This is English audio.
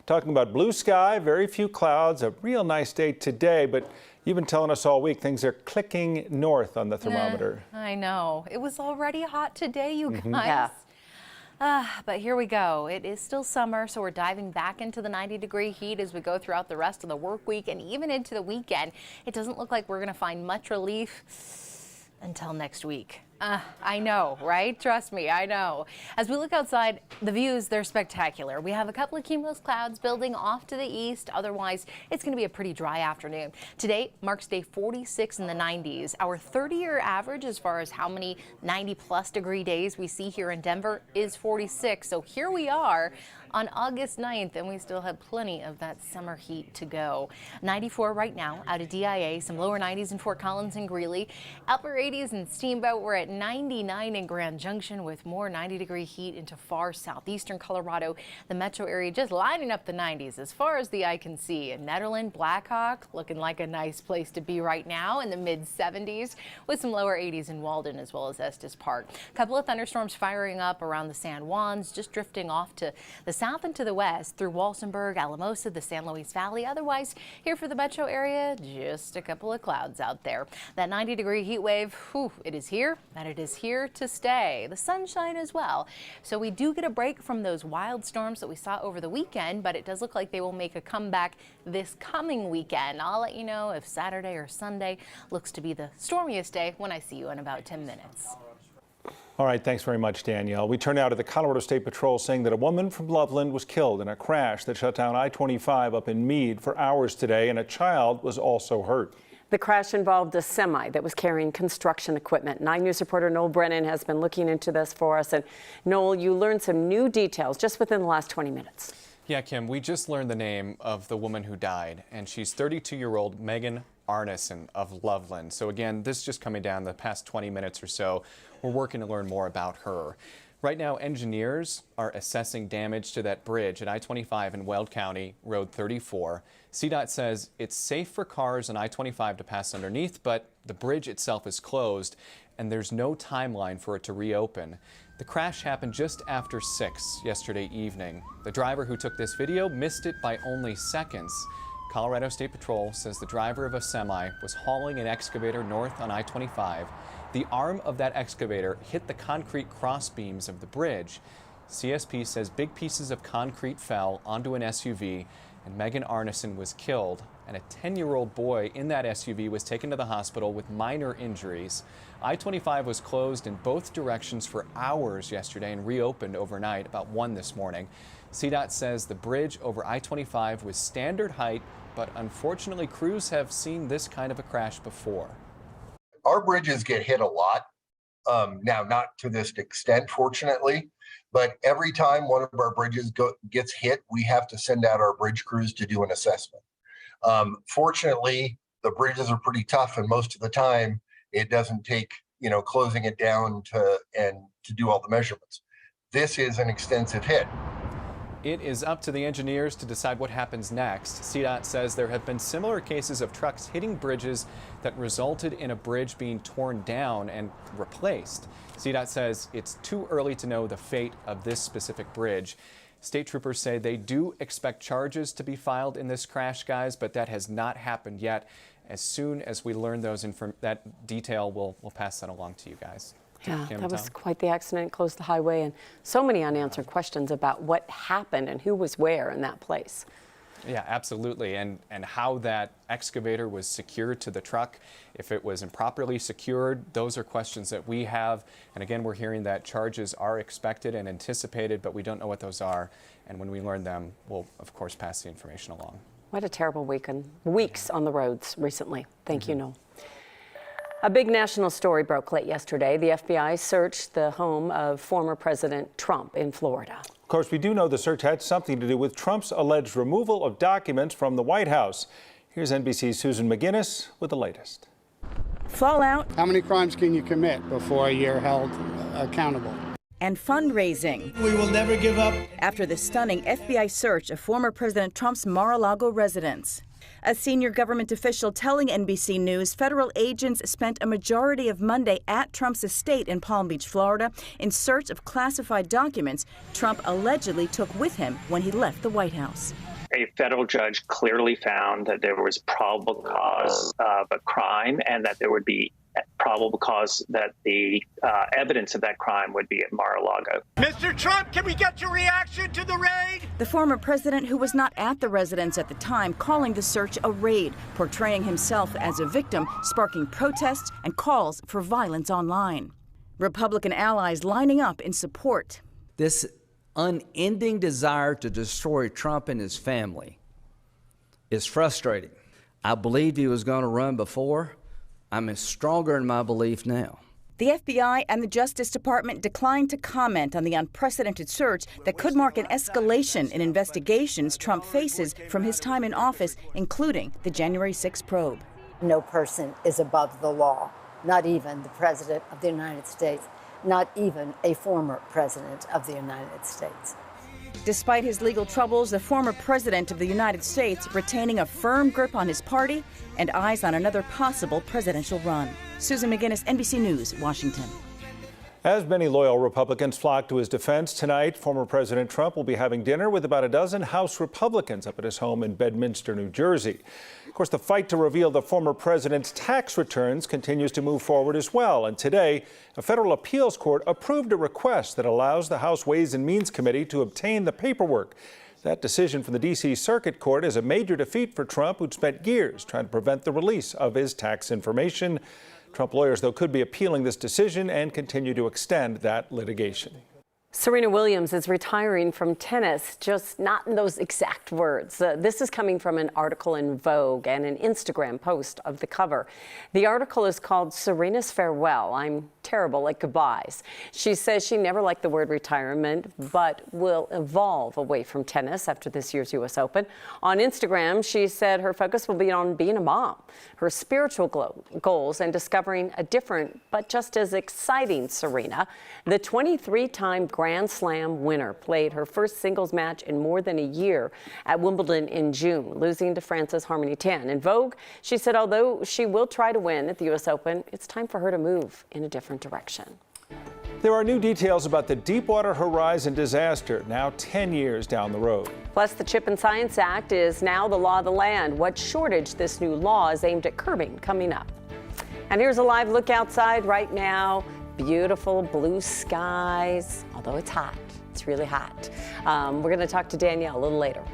talking about blue sky, very few clouds, a real nice day today, but you've been telling us all week things are clicking north on the thermometer. I know. It was already hot today, you guys. Yeah. But here we go. It is still summer, so we're diving back into the 90-degree heat as we go throughout the rest of the work week and even into the weekend. It doesn't look like we're going to find much relief until next week. I know, right? Trust me, I know. As we look outside, the views, they're spectacular. We have a couple of cumulus clouds building off to the east. Otherwise, it's going to be a pretty dry afternoon. Today marks day 46 in the 90s. Our 30-year average as far as how many 90-plus degree days we see here in Denver is 46. So here we are on August 9th, and we still have plenty of that summer heat to go. 94 right now out of DIA, some lower 90s in Fort Collins and Greeley. Upper 80s in Steamboat. We're at 99 in Grand Junction with more 90-degree heat into far southeastern Colorado. The metro area just lining up the 90s as far as the eye can see. In Nederland, Blackhawk looking like a nice place to be right now in the mid-70s with some lower 80s in Walden as well as Estes Park. A couple of thunderstorms firing up around the San Juans, just drifting off to the south and to the west through Walsenburg, Alamosa, the San Luis Valley. Otherwise, here for the metro area, just a couple of clouds out there. That 90-degree heat wave, it is here and it is here to stay. The sunshine as well. So we do get a break from those wild storms that we saw over the weekend, but it does look like they will make a comeback this coming weekend. I'll let you know if Saturday or Sunday looks to be the stormiest day when I see you in about 10 minutes. All right, thanks very much, Danielle. We turn now to the Colorado State Patrol saying that a woman from Loveland was killed in a crash that shut down I-25 up in Meade for hours today, and a child was also hurt. The crash involved a semi that was carrying construction equipment. 9 News reporter Noel Brennan has been looking into this for us. And Noel, you learned some new details just within the last 20 minutes. Yeah, Kim, we just learned the name of the woman who died, and she's 32-year-old Megan Arneson of Loveland. So again, this is just coming down the past 20 minutes or so. We're working to learn more about her. Right now, engineers are assessing damage to that bridge at I-25 in Weld County, Road 34. CDOT says it's safe for cars on I-25 to pass underneath, but the bridge itself is closed, and there's no timeline for it to reopen. The crash happened just after 6 yesterday evening. The driver who took this video missed it by only seconds. Colorado State Patrol says the driver of a semi was hauling an excavator north on I-25. The arm of that excavator hit the concrete cross beams of the bridge. CSP says big pieces of concrete fell onto an SUV, and Megan Arneson was killed, and a 10-year-old boy in that SUV was taken to the hospital with minor injuries. I-25 was closed in both directions for hours yesterday and reopened overnight about 1 this morning. CDOT says the bridge over I-25 was standard height, but unfortunately crews have seen this kind of a crash before. Our bridges get hit a lot. Now, not to this extent, fortunately, but every time one of our bridges gets hit, we have to send out our bridge crews to do an assessment. Fortunately, the bridges are pretty tough, and most of the time it doesn't take, closing it down to do all the measurements. This is an extensive hit. It is up to the engineers to decide what happens next. CDOT says there have been similar cases of trucks hitting bridges that resulted in a bridge being torn down and replaced. CDOT says it's too early to know the fate of this specific bridge. State troopers say they do expect charges to be filed in this crash, guys, but that has not happened yet. As soon as we learn that detail, we'll pass that along to you guys. Yeah, that was quite the accident. It closed the highway, and so many unanswered questions about what happened and who was where in that place. Yeah, absolutely. And how that excavator was secured to the truck, if it was improperly secured, those are questions that we have. And again, we're hearing that charges are expected and anticipated, but we don't know what those are. And when we learn them, we'll, of course, pass the information along. What a terrible weeks on the roads recently. Thank you, Noel. A big national story broke late yesterday. The FBI searched the home of former President Trump in Florida. Of course, we do know the search had something to do with Trump's alleged removal of documents from the White House. Here's NBC's Susan McGinnis with the latest. Fallout. How many crimes can you commit before you're held accountable? And fundraising. We will never give up. After the stunning FBI search of former President Trump's Mar-A-Lago residence. A senior government official telling NBC News federal agents spent a majority of Monday at Trump's estate in Palm Beach, Florida, in search of classified documents Trump allegedly took with him when he left the White House. A federal judge clearly found that there was probable cause of a crime and that there would be probable cause that the evidence of that crime would be at Mar-A-Lago. Mr. Trump, can we get your reaction to the raid? The former president, who was not at the residence at the time, calling the search a raid, portraying himself as a victim, sparking protests and calls for violence online. Republican allies lining up in support. This unending desire to destroy Trump and his family is frustrating. I believed he was going to run before. I'm stronger in my belief now. The FBI and the Justice Department declined to comment on the unprecedented search that could mark an escalation in investigations Trump faces from his time in office, including the January 6 probe. No person is above the law, not even the President of the United States, not even a former President of the United States. Despite his legal troubles, the former President of the United States retaining a firm grip on his party and eyes on another possible presidential run. Susan McGinnis, NBC News, Washington. As many loyal Republicans flock to his defense tonight, former President Trump will be having dinner with about a dozen House Republicans up at his home in Bedminster, New Jersey. Of course, the fight to reveal the former president's tax returns continues to move forward as well. And today, a federal appeals court approved a request that allows the House Ways and Means Committee to obtain the paperwork. That decision from the D.C. Circuit Court is a major defeat for Trump, who'd spent years trying to prevent the release of his tax information. Trump lawyers, though, could be appealing this decision and continue to extend that litigation. Serena Williams is retiring from tennis, just not in those exact words. This is coming from an article in Vogue and an Instagram post of the cover. The article is called Serena's Farewell. I'm terrible at goodbyes. She says she never liked the word retirement, but will evolve away from tennis after this year's U.S. Open. On Instagram, she said her focus will be on being a mom, her spiritual goals, and discovering a different but just as exciting Serena. The 23-time Grand Slam winner played her first singles match in more than a year at Wimbledon in June, losing to France's Harmony Tan. In Vogue, she said although she will try to win at the U.S. Open, it's time for her to move in a different direction. There are new details about the Deepwater Horizon disaster, now 10 years down the road. Plus, the Chip and Science Act is now the law of the land. What shortage this new law is aimed at curbing coming up. And here's a live look outside right now. Beautiful blue skies, although it's hot. It's really hot. We're going to talk to Danielle a little later.